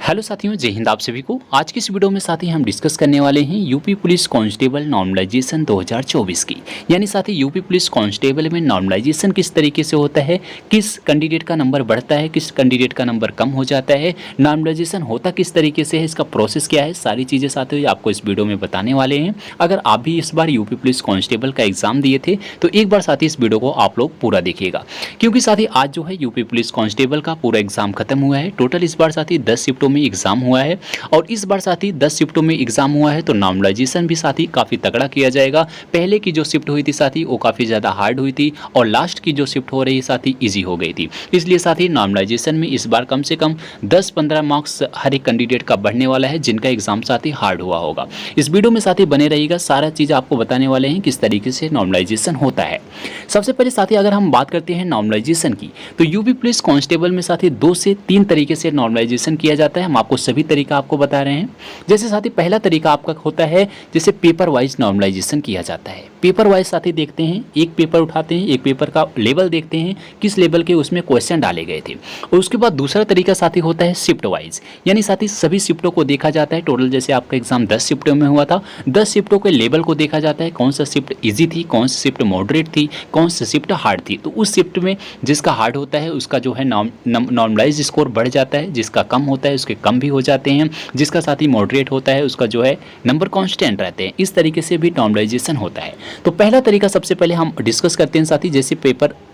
Hello साथियों, जय हिंद आप सभी को। आज की इस वीडियो में साथी हम डिस्कस करने वाले हैं यूपी पुलिस कांस्टेबल नॉर्मलाइजेशन 2024 की। यानी साथी यूपी पुलिस कांस्टेबल में नॉर्मलाइजेशन किस तरीके से होता है, किस कैंडिडेट का नंबर बढ़ता है, किस कैंडिडेट का नंबर कम हो जाता है, नॉर्मलाइजेशन होता किस तरीके से है, इसका प्रोसेस क्या है, सारी चीज़ें साथी आपको इस वीडियो में बताने वाले हैं। अगर आप भी इस बार यूपी पुलिस कांस्टेबल का एग्जाम दिए थे तो एक बार साथी इस वीडियो को आप लोग पूरा देखिएगा, क्योंकि साथी आज जो है यूपी पुलिस कांस्टेबल का पूरा एग्जाम खत्म हुआ है। टोटल इस बार साथी 10 शिफ्टों में एग्जाम हुआ है और इस बार साथी 10 शिफ्टों में एग्जाम हुआ है तो नॉर्मलाइजेशन भी साथी काफ़ी तगड़ा किया जाएगा। पहले की जो शिफ्ट हुई थी साथी वो काफ़ी ज़्यादा हार्ड हुई थी और लास्ट की जो शिफ्ट हो रही है साथी ईजी हो गई थी। इसलिए साथी नॉर्मलाइजेशन में इस बार कम से कम 10-15 मार्क्स हर एक कैंडिडेट का बढ़ने वाला है, जिनका एग्जाम साथी हार्ड हुआ होगा। इस वीडियो में साथी बने रहिएगा, सारा चीज़ आपको बताने वाले हैं किस तरीके से नॉर्मलाइजेशन होता है। सबसे पहले साथी अगर हम बात करते हैं नॉर्मलाइजेशन की, तो यूपी पुलिस कांस्टेबल में साथी 2 से 3 तरीके से नॉर्मलाइजेशन किया जाता है। हम आपको सभी तरीका आपको बता रहे हैं। जैसे साथी पहला तरीका आपका होता है जैसे पेपर वाइज नॉर्मलाइजेशन किया जाता है। पेपर वाइज साथी देखते हैं, एक पेपर उठाते हैं, एक पेपर का लेवल देखते हैं किस लेवल के उसमें क्वेश्चन डाले गए थे, और उसके बाद दूसरा तरीका साथी होता है शिफ्ट वाइज। यानी साथी सभी शिफ्टों को देखा जाता है। टोटल जैसे आपका एग्जाम 10 शिफ्टों में हुआ था, 10 शिफ्टों के लेवल को देखा जाता है, कौन सा शिफ्ट ईजी थी, कौन सी शिफ्ट मॉडरेट थी, कौन सी शिफ्ट हार्ड थी। तो उस शिफ्ट में जिसका हार्ड होता है उसका जो है नॉर्मलाइज स्कोर बढ़ जाता है, जिसका कम होता है उसके कम भी हो जाते हैं, जिसका साथी मॉडरेट होता है उसका जो है नंबर कांस्टेंट रहते हैं। इस तरीके से भी नॉर्मलाइजेशन होता है। तो पहला तरीका सबसे पहले हम डिस्कस करते हैं साथी, जैसे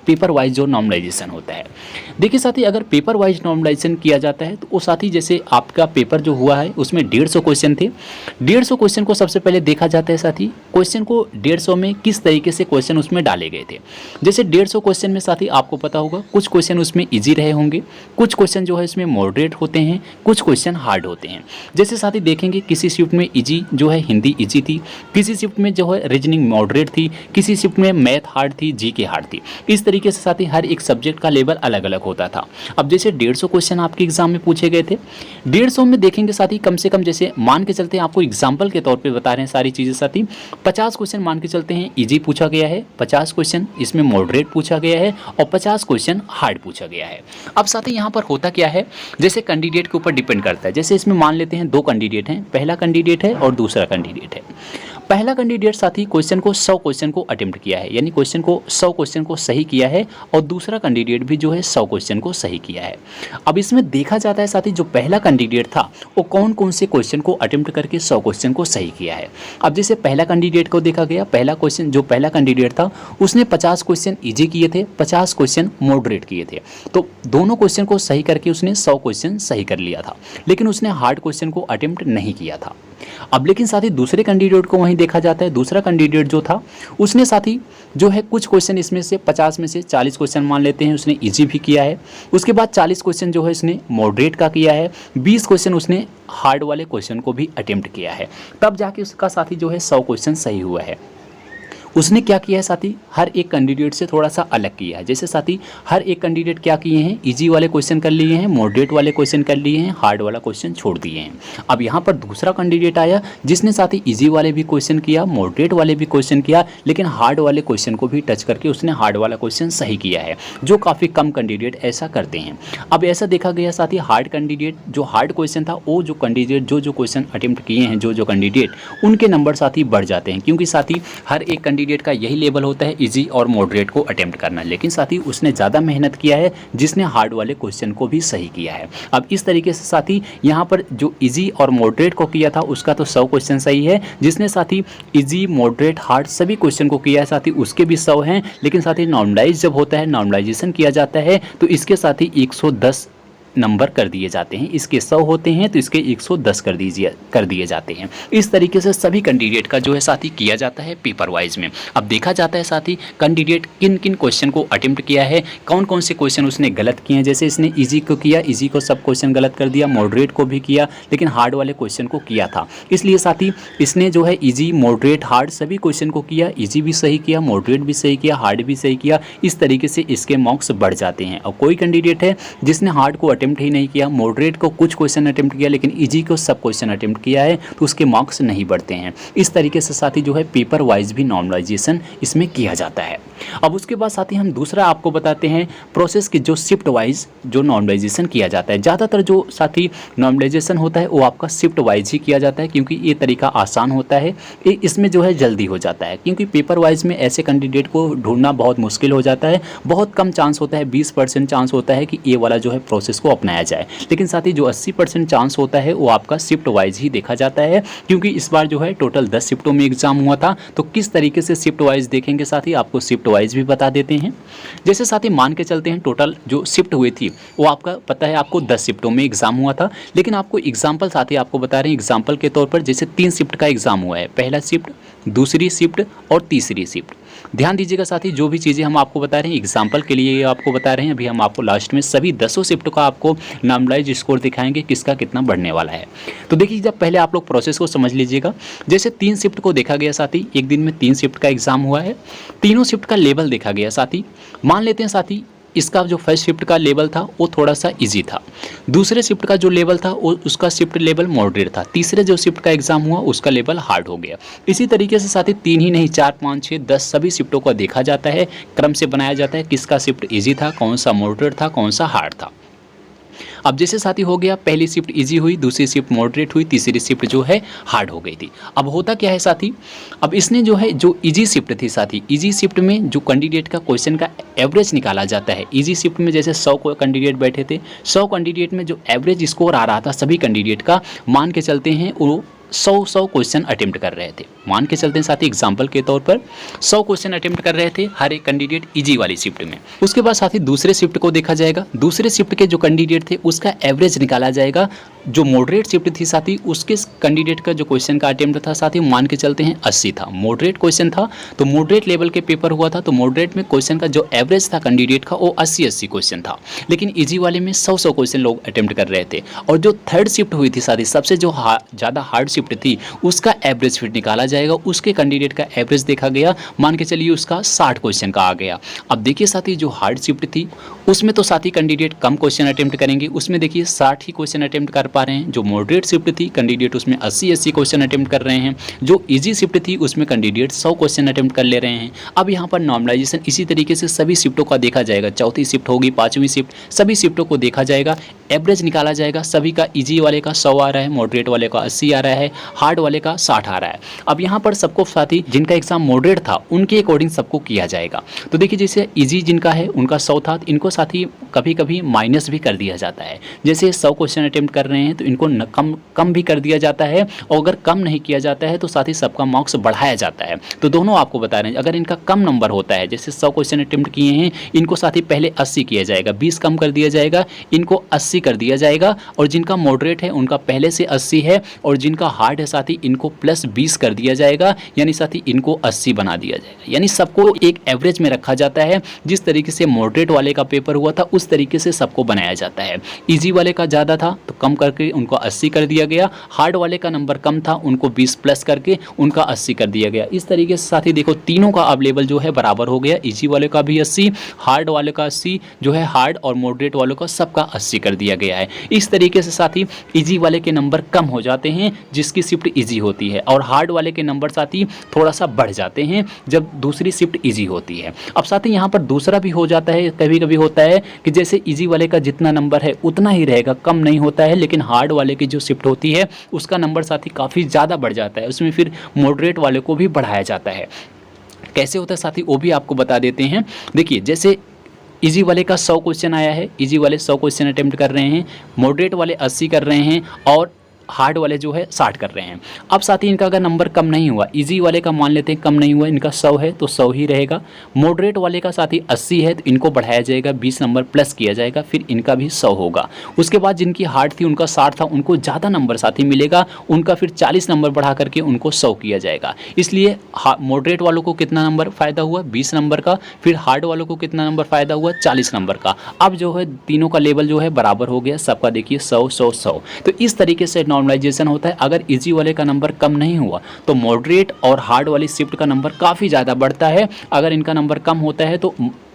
पेपर वाइज जो नॉर्मलाइजेशन होता है। देखिए साथी अगर पेपर वाइज नॉर्मलाइजेशन किया जाता है तो वो साथी जैसे आपका पेपर जो हुआ है उसमें 150 क्वेश्चन थे। 150 क्वेश्चन को सबसे पहले देखा जाता है साथी, क्वेश्चन को 150 में किस तरीके से क्वेश्चन उसमें डाले गए थे। जैसे 150 क्वेश्चन में साथी आपको पता होगा कुछ क्वेश्चन उसमें ईजी रहे होंगे, कुछ क्वेश्चन जो है इसमें मॉडरेट होते हैं, कुछ क्वेश्चन हार्ड होते हैं। जैसे साथी देखेंगे किसी शिफ्ट में ईजी जो है हिंदी ईजी थी, किसी शिफ्ट में जो है रीजनिंग मॉडरेट थी, किसी शिफ्ट में मैथ हार्ड थी, जीके हार्ड थी। इस तरीके से साथी हर एक सब्जेक्ट का लेवल अलग अलग होता था। अब जैसे 150 क्वेश्चन आपके एग्जाम में पूछे गए थे, 150 में देखेंगे साथी कम से कम जैसे मान के चलते हैं, आपको एग्जाम्पल के तौर पे बता रहे हैं सारी चीज़ें साथी, 50 क्वेश्चन मान के चलते हैं ईजी पूछा गया है, 50 क्वेश्चन इसमें मॉडरेट पूछा गया है और 50 क्वेश्चन हार्ड पूछा गया है। अब साथी यहाँ पर होता क्या है, जैसे कैंडिडेट के ऊपर डिपेंड करता है। जैसे इसमें मान लेते हैं 2 कैंडिडेट हैं, पहला कैंडिडेट है और दूसरा कैंडिडेट है। पहला कैंडिडेट साथी क्वेश्चन को 100 क्वेश्चन को अटेम्प्ट किया है, यानी क्वेश्चन को 100 क्वेश्चन को सही किया है, और दूसरा कैंडिडेट भी जो है 100 क्वेश्चन को सही किया है। अब इसमें देखा जाता है साथी जो पहला कैंडिडेट था वो कौन कौन से क्वेश्चन को अटेम्प्ट करके 100 क्वेश्चन को सही किया है। अब जैसे पहला कैंडिडेट को देखा गया, पहला क्वेश्चन जो पहला कैंडिडेट था उसने 50 क्वेश्चन ईजी किए थे, 50 क्वेश्चन मॉडरेट किए थे। तो दोनों क्वेश्चन को सही करके उसने 100 क्वेश्चन सही कर लिया था, लेकिन उसने हार्ड क्वेश्चन को अटेम्प्ट नहीं किया था। अब लेकिन साथी दूसरे कैंडिडेट को वहीं देखा जाता है, दूसरा कैंडिडेट जो था उसने साथी जो है कुछ क्वेश्चन इसमें से 50 में से 40 क्वेश्चन मान लेते हैं उसने इजी भी किया है, उसके बाद 40 क्वेश्चन जो है इसने मॉडरेट का किया है, 20 क्वेश्चन उसने हार्ड वाले क्वेश्चन को भी अटेम्प्ट किया है, तब जाके उसका साथी जो है 100 क्वेश्चन सही हुआ है। उसने क्या किया है साथी, हर एक कैंडिडेट से थोड़ा सा अलग किया है। जैसे साथी हर एक कैंडिडेट क्या किए हैं, इजी वाले क्वेश्चन कर लिए हैं, मॉडरेट वाले क्वेश्चन कर लिए हैं, हार्ड वाला क्वेश्चन छोड़ दिए हैं। अब यहाँ पर दूसरा कैंडिडेट आया जिसने साथी इजी वाले भी क्वेश्चन किया, मॉडरेट वाले भी क्वेश्चन किया, लेकिन हार्ड वाले क्वेश्चन को भी टच करके उसने हार्ड वाला क्वेश्चन सही किया है, जो काफ़ी कम कैंडिडेट ऐसा करते हैं। अब ऐसा देखा गया साथी हार्ड कैंडिडेट जो हार्ड क्वेश्चन था, वो जो कैंडिडेट जो क्वेश्चन अटेम्प्ट किए हैं, जो कैंडिडेट उनके नंबर साथी बढ़ जाते हैं, क्योंकि साथी हर एक कैंडिडेट का यही लेवल होता है इजी और मॉडरेट को अटेम्प्ट करना, लेकिन साथी उसने ज़्यादा मेहनत किया है जिसने हार्ड वाले क्वेश्चन को भी सही किया है। अब इस तरीके से साथी यहाँ पर जो इजी और मॉडरेट को किया था उसका तो 100 क्वेश्चन सही है, जिसने साथी इजी मॉडरेट हार्ड सभी क्वेश्चन को किया है साथी उसके भी 100 हैं, लेकिन साथी नॉर्मलाइज जब होता है, नॉर्मलाइजेशन किया जाता है तो इसके साथी 110 नंबर कर दिए जाते हैं। इसके 100 होते हैं तो इसके 110 कर दिए जाते हैं। इस तरीके से सभी कैंडिडेट का जो है साथी किया जाता है पेपर वाइज में। अब देखा जाता है साथी कैंडिडेट किन किन क्वेश्चन को अटेम्प्ट किया है, कौन कौन से क्वेश्चन उसने गलत किए हैं। जैसे इसने इजी को किया, इजी को सब क्वेश्चन गलत कर दिया, मॉडरेट को भी किया, लेकिन हार्ड वाले क्वेश्चन को किया था। इसलिए साथी इसने जो है इजी मॉडरेट हार्ड सभी क्वेश्चन को किया, इजी भी सही किया, मॉडरेट भी सही किया, हार्ड भी सही किया। इस तरीके से इसके मार्क्स बढ़ जाते हैं। और कोई कैंडिडेट है जिसने हार्ड को अटेम्प्ट ही नहीं किया, मॉडरेट को कुछ क्वेश्चन अटेम्प्ट किया, लेकिन इजी को सब क्वेश्चन अटेम्प्ट किया है, तो उसके मार्क्स नहीं बढ़ते हैं। इस तरीके से साथी जो है पेपर वाइज भी नॉर्मलाइजेशन इसमें किया जाता है। अब उसके बाद साथी हम दूसरा आपको बताते हैं प्रोसेस की जो शिफ्ट वाइज जो नॉर्मलाइजेशन किया जाता है। ज़्यादातर जो साथी नॉर्मलाइजेशन होता है वो आपका शिफ्ट वाइज ही किया जाता है, क्योंकि ये तरीका आसान होता है, इसमें जो है जल्दी हो जाता है। क्योंकि पेपर वाइज में ऐसे कैंडिडेट को ढूंढना बहुत मुश्किल हो जाता है, बहुत कम चांस होता है, 20% चांस होता है कि ये वाला जो है प्रोसेस को अपनाया जाए। लेकिन साथी जो 80% चांस होता है वो आपका शिफ्ट वाइज ही देखा जाता है, क्योंकि इस बार जो है टोटल 10 शिफ्टों में एग्जाम हुआ था। तो किस तरीके से शिफ्ट वाइज देखेंगे साथी, आपको शिफ्ट वाइज भी बता देते हैं। जैसे साथी मान के चलते हैं टोटल जो शिफ्ट हुई थी वो आपका पता है आपको 10 शिफ्टों में एग्जाम हुआ था, लेकिन आपको एग्जाम्पल साथी आपको बता रहे हैं एग्जाम्पल के तौर पर, जैसे 3 शिफ्ट का एग्जाम हुआ है, पहला शिफ्ट, दूसरी शिफ्ट और तीसरी शिफ्ट। ध्यान दीजिएगा साथी, जो भी चीज़ें हम आपको बता रहे हैं एग्जाम्पल के लिए आपको बता रहे हैं। अभी हम आपको लास्ट में सभी 10 शिफ्ट का आपको नॉर्मलाइज स्कोर दिखाएंगे, किसका कितना बढ़ने वाला है। तो देखिए, जब पहले आप लोग प्रोसेस को समझ लीजिएगा। जैसे 3 शिफ्ट को देखा गया साथी, एक दिन में 3 शिफ्ट का एग्जाम हुआ है, तीनों शिफ्ट का लेवल देखा गया साथी। मान लेते हैं साथी इसका जो फर्स्ट शिफ्ट का लेवल था वो थोड़ा सा इजी था, दूसरे शिफ्ट का जो लेवल था वो उसका शिफ्ट लेवल मॉडरेट था, तीसरे जो शिफ्ट का एग्जाम हुआ उसका लेवल हार्ड हो गया। इसी तरीके से साथ ही 3 ही नहीं 4, 5, 6, 10 सभी शिफ्टों को देखा जाता है, क्रम से बनाया जाता है, किसका शिफ्ट इजी था, कौन सा मॉडरेट था, कौन सा हार्ड था। अब जैसे साथी हो गया, पहली शिफ्ट इजी हुई, दूसरी शिफ्ट मॉडरेट हुई, तीसरी शिफ्ट जो है हार्ड हो गई थी। अब होता क्या है साथी, अब इसने जो है जो इजी शिफ्ट थी साथी, इजी शिफ्ट में जो कैंडिडेट का क्वेश्चन का एवरेज निकाला जाता है, इजी शिफ्ट में जैसे 100 कैंडिडेट बैठे थे, 100 कैंडिडेट में जो एवरेज स्कोर आ रहा था सभी कैंडिडेट का, मान के चलते हैं वो 100 क्वेश्चन अटेम्प्ट कर रहे थे। मान के चलते हैं साथी एग्जाम्पल के तौर पर 100 क्वेश्चन अटेम्प्ट कर रहे थे हर एक कैंडिडेट इजी वाली शिफ्ट में। उसके बाद साथी दूसरे शिफ्ट को देखा जाएगा, दूसरे शिफ्ट के जो कैंडिडेट थे उसका एवरेज निकाला जाएगा। जो मॉडरेट शिफ्ट थी साथी उसके कैंडिडेट का जो क्वेश्चन का अटेम्प्ट था साथी मान के चलते हैं 80 था, मॉडरेट क्वेश्चन था, तो मॉडरेट लेवल के पेपर हुआ था, तो मॉडरेट में क्वेश्चन का जो एवरेज था कैंडिडेट का वो 80 क्वेश्चन था। लेकिन इजी वाले में 100 क्वेश्चन लोग अटेम्प्ट कर रहे थे। और जो थर्ड शिफ्ट हुई थी साथी, सबसे जो ज़्यादा हार्ड शिफ्ट थी उसका एवरेज फिर निकाला जाएगा, उसके कैंडिडेट का एवरेज देखा गया, मान के चलिए उसका 60 क्वेश्चन का आ गया। अब देखिए साथी जो हार्ड शिफ्ट थी उसमें तो साथी कैंडिडेट कम क्वेश्चन अटेम्प्ट करेंगे, उसमें देखिए 60 ही क्वेश्चन अटेम्प्ट कर पा रहे हैं। जो मॉडरेट शिफ्ट थी कैंडिडेट उसमें 80 क्वेश्चन अटेम्प्ट कर रहे हैं। जो इजी शिफ्ट थी उसमें कैंडिडेट 100 क्वेश्चन अटेम्प्ट कर ले रहे हैं। अब यहाँ पर नॉर्मलाइजेशन इसी तरीके से सभी शिफ्टों का देखा जाएगा, चौथी शिफ्ट होगी, 5वीं शिफ्ट, सभी शिफ्टों को देखा जाएगा, एवरेज निकाला जाएगा। सभी का इजी वाले का 100 आ रहा है, मॉडरेट वाले का 80 आ रहा है, हार्ड वाले का 60 आ रहा है। अब यहाँ पर सबको साथी जिनका एग्जाम मॉडरेट था उनके अकॉर्डिंग सबको किया जाएगा। तो देखिए जैसे इजी जिनका है उनका 100 था, तो इनको साथी कभी कभी माइनस भी कर दिया जाता है। जैसे 100 क्वेश्चन अटेम्प्ट कर रहे हैं तो इनको कम भी कर दिया जाता है, और अगर कम नहीं किया जाता है तो साथ ही सबका मार्क्स बढ़ाया जाता है। तो दोनों आपको बता रहे हैं, अगर इनका कम नंबर होता है, जैसे 100 क्वेश्चन अटेम्प्ट किए हैं, इनको साथ ही पहले 80 किया जाएगा, 20 कम कर दिया जाएगा, इनको 80 कर दिया जाएगा। और जिनका मॉडरेट है उनका पहले से 80 है, और जिनका हार्ड है साथी इनको प्लस 20 कर दिया जाएगा, यानी साथी इनको 80 बना दिया जाएगा। यानी सबको एक एवरेज में रखा जाता है। जिस तरीके से मॉडरेट वाले का पेपर हुआ था उस तरीके से सबको बनाया जाता है। इजी वाले का ज़्यादा था तो कम करके उनको 80 कर दिया गया, हार्ड वाले का नंबर कम था उनको 20 प्लस करके उनका 80 कर दिया गया। इस तरीके से साथी देखो तीनों का अब लेवल जो है बराबर हो गया, इजी वाले का भी 80, हार्ड वाले का 80 जो है हार्ड, और मॉडरेट वालों का सबका 80 कर दिया गया है। इस तरीके से साथी इजी वाले के नंबर कम हो जाते हैं जिसकी शिफ्ट इजी होती है, और हार्ड वाले के नंबर साथी थोड़ा सा बढ़ जाते हैं जब दूसरी शिफ्ट इजी होती है। अब साथी यहाँ पर दूसरा भी हो जाता है, कभी कभी होता है कि जैसे इजी वाले का जितना नंबर है उतना ही रहेगा, कम नहीं होता है, लेकिन हार्ड वाले की जो शिफ्ट होती है उसका नंबर साथी काफ़ी ज़्यादा बढ़ जाता है, उसमें फिर मॉडरेट वाले को भी बढ़ाया जाता है। कैसे होता है साथी वो भी आपको बता देते हैं। देखिए जैसे इजी वाले का 100 क्वेश्चन आया है, इजी वाले 100 क्वेश्चन अटेम्प्ट कर रहे हैं, मॉडरेट वाले 80 कर रहे हैं, और हार्ड वाले जो है 60 कर रहे हैं। अब साथ ही इनका अगर नंबर कम नहीं हुआ, इजी वाले का मान लेते हैं कम नहीं हुआ, इनका 100 है तो 100 ही रहेगा, मॉडरेट वाले का साथ ही 80 है तो इनको बढ़ाया जाएगा, 20 नंबर प्लस किया जाएगा, फिर इनका भी 100 होगा। उसके बाद जिनकी हार्ड थी उनका 60 था, उनको ज़्यादा नंबर साथ ही मिलेगा, उनका फिर 40 नंबर बढ़ा करके उनको 100 किया जाएगा। इसलिए मॉडरेट वालों को कितना नंबर फ़ायदा हुआ, 20 नंबर का, फिर हार्ड वालों को कितना नंबर फ़ायदा हुआ, 40 नंबर का। अब जो है तीनों का लेवल जो है बराबर हो गया, सबका देखिए 100 100 100। तो इस तरीके से नॉर्मलाइजेशन होता है। अगर इजी वाले का नंबर कम नहीं हुआ तो मॉडरेट और हार्ड वाली शिफ्ट का नंबर काफ़ी ज़्यादा बढ़ता है, अगर इनका नंबर कम होता है तो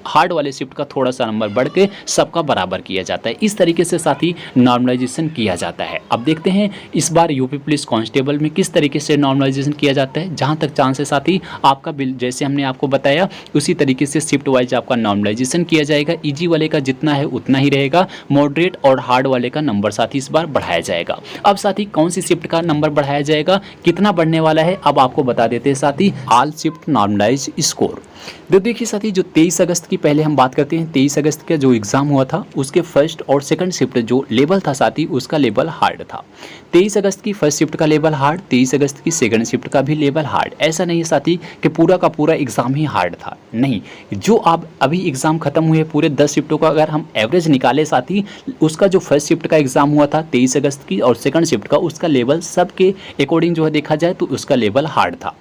हार्ड वाले शिफ्ट का थोड़ा सा नंबर बढ़ के सबका बराबर किया जाता है। इस तरीके से साथी नॉर्मलाइजेशन किया जाता है। अब देखते हैं इस बार यूपी पुलिस कांस्टेबल में किस तरीके से नॉर्मलाइजेशन किया जाता है। जहां तक चांस है साथी आपका बिल जैसे हमने आपको बताया उसी तरीके से शिफ्ट वाइज आपका नॉर्मलाइजेशन किया जाएगा। इजी वाले का जितना है उतना ही रहेगा, मॉडरेट और हार्ड वाले का नंबर साथी इस बार बढ़ाया जाएगा। अब साथी कौन सी शिफ्ट का नंबर बढ़ाया जाएगा, कितना बढ़ने वाला है, अब आपको बता देते हैं साथी। All shift normalize score. तो देखिए साथी जो 23 अगस्त की पहले हम बात करते हैं। 23 अगस्त का जो एग्जाम हुआ था उसके फर्स्ट और सेकंड शिफ्ट जो लेवल था साथी उसका लेवल हार्ड था। 23 अगस्त की फर्स्ट शिफ्ट का लेवल हार्ड, 23 अगस्त की सेकंड शिफ्ट का भी लेवल हार्ड। ऐसा नहीं है साथी कि पूरा का पूरा एग्जाम ही हार्ड था, नहीं। जो आप अभी एग्जाम खत्म हुए पूरे 10 शिफ्टों का अगर हम एवरेज निकाले साथी, उसका जो फर्स्ट शिफ्ट का एग्जाम हुआ था 23 अगस्त की और सेकंड शिफ्ट का, उसका लेवल सबके अकॉर्डिंग जो है देखा जाए तो उसका लेवल हार्ड था।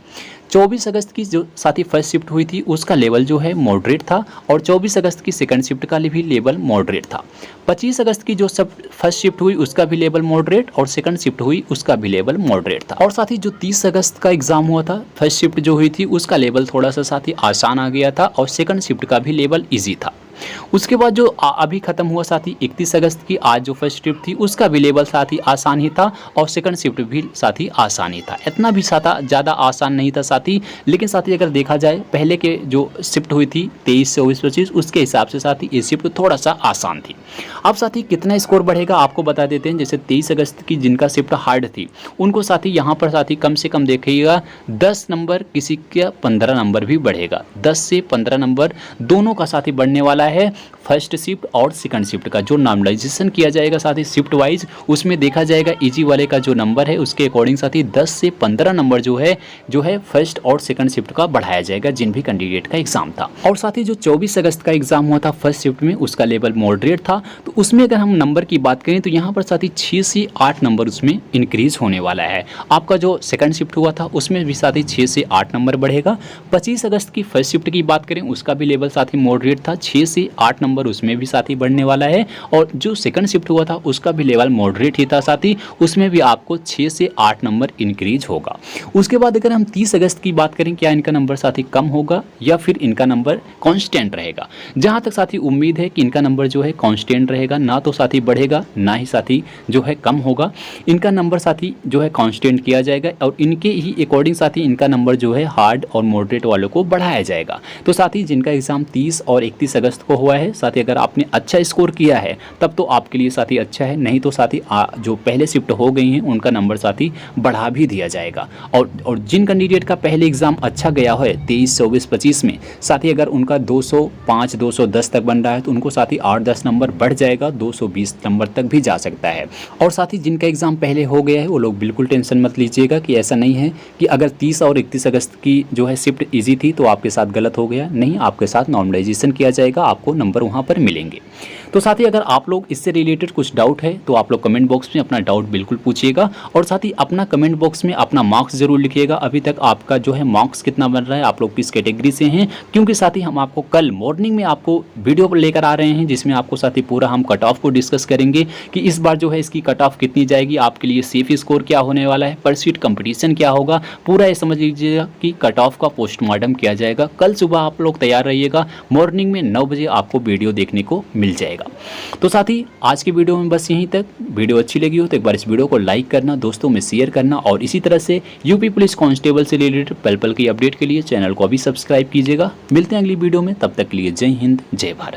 24 अगस्त की जो साथी फर्स्ट शिफ्ट हुई थी उसका लेवल जो है मॉडरेट था और 24 अगस्त की सेकंड शिफ्ट का भी लेवल मॉडरेट था। 25 अगस्त की जो सब फर्स्ट शिफ्ट हुई उसका भी लेवल मॉडरेट और सेकंड शिफ्ट हुई उसका भी लेवल मॉडरेट था। और साथी जो 30 अगस्त का एग्जाम हुआ था फर्स्ट शिफ्ट जो हुई थी उसका लेवल थोड़ा सा साथी आसान आ गया था और सेकंड शिफ्ट का भी लेवल ईजी था। उसके बाद जो अभी खत्म हुआ साथी 31 अगस्त की आज जो फर्स्ट शिफ्ट थी उसका भी लेवल साथी आसान ही था और सेकंड शिफ्ट भी साथी आसान ही था। इतना भी ज़्यादा आसान नहीं था साथी, लेकिन साथी अगर देखा जाए पहले के जो शिफ्ट हुई थी 23, 24, 25 उसके हिसाब से साथी ये शिफ्ट थोड़ा सा आसान थी। अब साथी कितना स्कोर बढ़ेगा आपको बता देते हैं। जैसे 23 अगस्त की जिनका शिफ्ट हार्ड थी उनको साथी यहाँ पर साथी कम से कम देखिएगा 10 नंबर, किसी का 15 नंबर भी बढ़ेगा। 10 से 15 नंबर दोनों का साथी बढ़ने वाला है। फर्स्ट शिफ्ट और सेकंड शिफ्ट का जो नॉर्मलाइजेशन किया जाएगा साथी शिफ्ट वाइज, उसमें देखा जाएगा इजी वाले का जो नंबर है उसके अकॉर्डिंग साथी 10 से 15 नंबर जो है फर्स्ट और सेकंड शिफ्ट का बढ़ाया जाएगा जिन भी कैंडिडेट का एग्जाम था। और साथी जो 24 अगस्त का एग्जाम हुआ था फर्स्ट शिफ्ट में उसका लेवल मॉडरेट था, तो उसमें अगर हम नंबर की बात करें तो यहाँ पर साथी 6 से 8 नंबर उसमें इंक्रीज होने वाला है। आपका जो सेकंड शिफ्ट हुआ था उसमें भी साथी 6 से 8 नंबर बढ़ेगा। 25 अगस्त की फर्स्ट शिफ्ट की बात करें उसका भी लेवल साथी मॉडरेट था, 6 से 8 नंबर उसमें भी साथी बढ़ने वाला है। और जो सेकंड शिफ्ट हुआ था उसका भी लेवल मॉडरेट ही था साथी, उसमें भी आपको 6 से 8 नंबर इंक्रीज होगा। उसके बाद अगर हम 30 अगस्त की बात करें क्या इनका नंबर साथी कम होगा या फिर इनका नंबर कांस्टेंट रहेगा। जहां तक साथी उम्मीद है कि इनका नंबर जो है कांस्टेंट रहेगा, ना तो साथी बढ़ेगा ना ही साथी जो है कम होगा। इनका नंबर साथी जो है कांस्टेंट किया जाएगा और इनके ही अकॉर्डिंग साथी इनका नंबर जो है हार्ड और मॉडरेट वालों को बढ़ाया जाएगा। तो साथी जिनका एग्जाम 30 और 31 अगस्त को हुआ है साथी अगर आपने अच्छा स्कोर किया है तब तो आपके लिए साथी अच्छा है, नहीं तो साथी जो पहले शिफ्ट हो गई हैं उनका नंबर साथी बढ़ा भी दिया जाएगा। और जिन कैंडिडेट का पहले एग्जाम अच्छा गया है 23, 24, 25 में साथी अगर उनका 205, 210 तक बन रहा है तो उनको साथी 8-10 नंबर बढ़ जाएगा, 220 नंबर तक भी जा सकता है। और साथी जिनका एग्जाम पहले हो गया है वो लोग बिल्कुल टेंशन मत लीजिएगा कि ऐसा नहीं है कि अगर 30 और 31 अगस्त की जो है शिफ्ट ईजी थी तो आपके साथ गलत हो गया। नहीं, आपके साथ नॉर्मलाइजेशन किया जाएगा, आपको नंबर वहाँ पर मिलेंगे। तो साथी अगर आप लोग इससे रिलेटेड कुछ डाउट है तो आप लोग कमेंट बॉक्स में अपना डाउट बिल्कुल पूछिएगा और साथ ही अपना कमेंट बॉक्स में अपना मार्क्स जरूर लिखिएगा। अभी तक आपका जो है मार्क्स कितना बन रहा है, आप लोग किस कैटेगरी से हैं, क्योंकि साथी हम आपको कल मॉर्निंग में आपको वीडियो लेकर आ रहे हैं जिसमें आपको साथी पूरा हम कट ऑफ को डिस्कस करेंगे कि इस बार जो है इसकी कट ऑफ कितनी जाएगी, आपके लिए सेफ स्कोर क्या होने वाला है, पर सीट कंपटीशन क्या होगा, पूरा ये समझ लीजिएगा कि कट ऑफ का पोस्टमार्टम किया जाएगा। कल सुबह आप लोग तैयार रहिएगा, मॉर्निंग में 9 बजे आपको वीडियो देखने को मिल जाएगा। तो साथी आज की वीडियो में बस यहीं तक। वीडियो अच्छी लगी हो तो एक बार इस वीडियो को लाइक करना, दोस्तों में शेयर करना और इसी तरह से यूपी पुलिस कांस्टेबल से रिलेटेड पल पल की अपडेट के लिए चैनल को अभी सब्सक्राइब कीजिएगा। मिलते हैं अगली वीडियो में, तब तक के लिए जय हिंद, जय भारत।